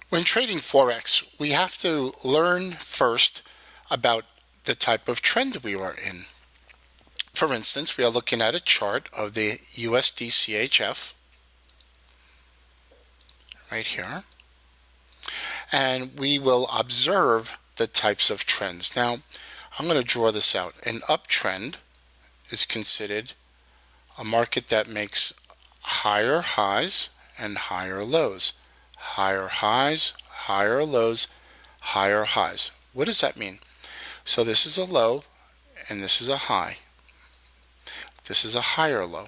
When trading Forex, we have to learn first about the type of trend we are in. For instance, we are looking at a chart of the USD CHF right here, and we will observe the types of trends. Now, I'm going to draw this out. An uptrend is considered a market that makes higher highs and higher lows. Higher highs, higher lows, higher highs. What does that mean? So this is a low and this is a high. This is a higher low.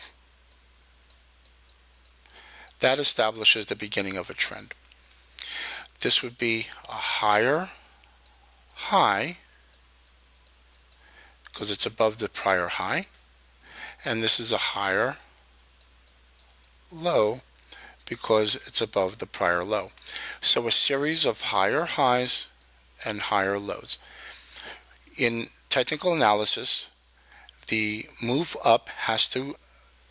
That establishes the beginning of a trend. This would be a higher high because it's above the prior high, and this is a higher low because it's above the prior low. So a series of higher highs and higher lows. In technical analysis, the move up has to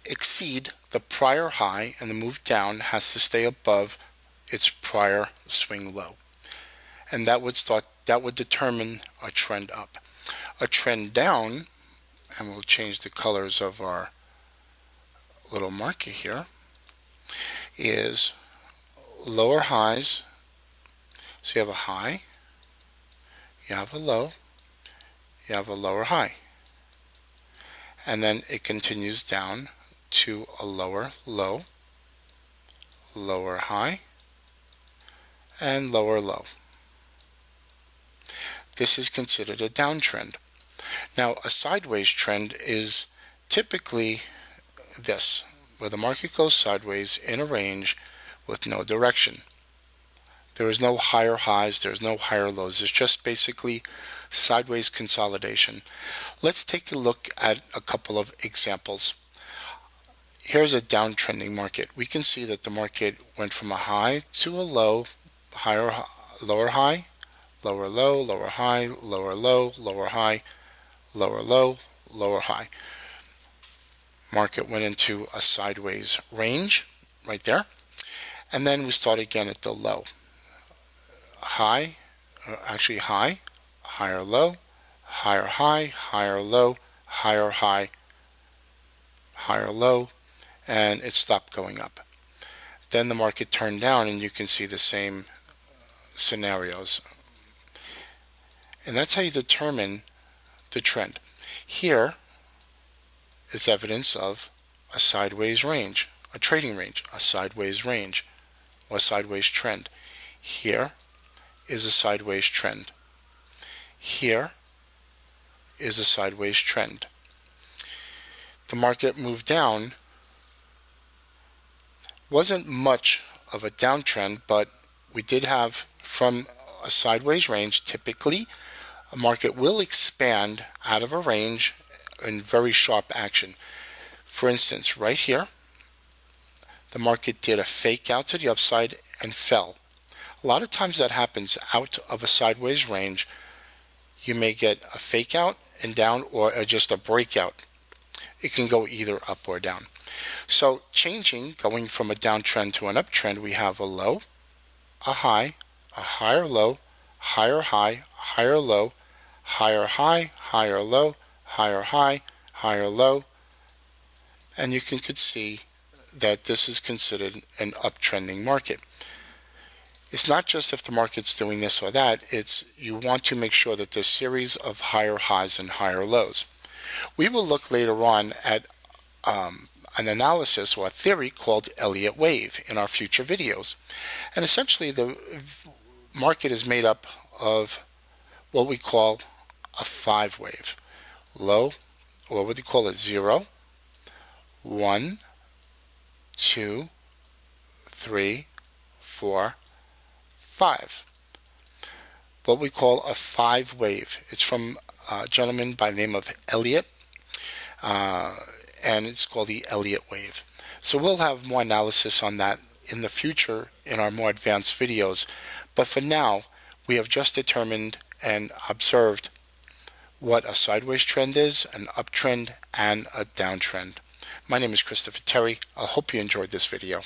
exceed the prior high and the move down has to stay above its prior swing low. And that would determine a trend up. A trend down, and we'll change the colors of our little marker here, is lower highs. So you have a high, you have a low, you have a lower high, and then it continues down to a lower low, lower high, and lower low. This is considered a downtrend. Now, a sideways trend is typically this, where the market goes sideways in a range with no direction. There is no higher highs, there's no higher lows. It's just basically sideways consolidation. Let's take a look at a couple of examples. Here's a downtrending market. We can see that the market went from a high to a low, lower high, lower low, lower high, lower low, lower high, lower low, lower high. Market went into a sideways range right there, and then we start again at the low. High, high, higher low, higher high, higher low, higher high, higher low, and it stopped going up. Then the market turned down, and you can see the same scenarios. And that's how you determine the trend. Here is evidence of a sideways range, a trading range, a sideways range, or a sideways trend. Here is a sideways trend. Here is a sideways trend. The market moved down. Wasn't much of a downtrend, but we did have from a sideways range. Typically, a market will expand out of a range in very sharp action. For instance, right here, the market did a fake out to the upside and fell. A lot of times that happens out of a sideways range. You may get a fake out and down, or just a breakout. It can go either up or down. So going from a downtrend to an uptrend, we have a low, a high, a higher low, higher high, higher low, higher high, higher low, higher high, higher low, and you could see that this is considered an uptrending market. It's not just if the market's doing this or that, it's you want to make sure that there's a series of higher highs and higher lows. We will look later on at an analysis or a theory called Elliott wave in our future videos. And essentially the market is made up of what we call a 5 wave. Low, or what we call it, 0, 1, 2, 3, 4, 5. What we call a 5 wave. It's from a gentleman by the name of Elliott, and it's called the Elliott wave. So we'll have more analysis on that in the future in our more advanced videos. But for now, we have just determined and observed what a sideways trend is, an uptrend, and a downtrend. My name is Christopher Terry. I hope you enjoyed this video.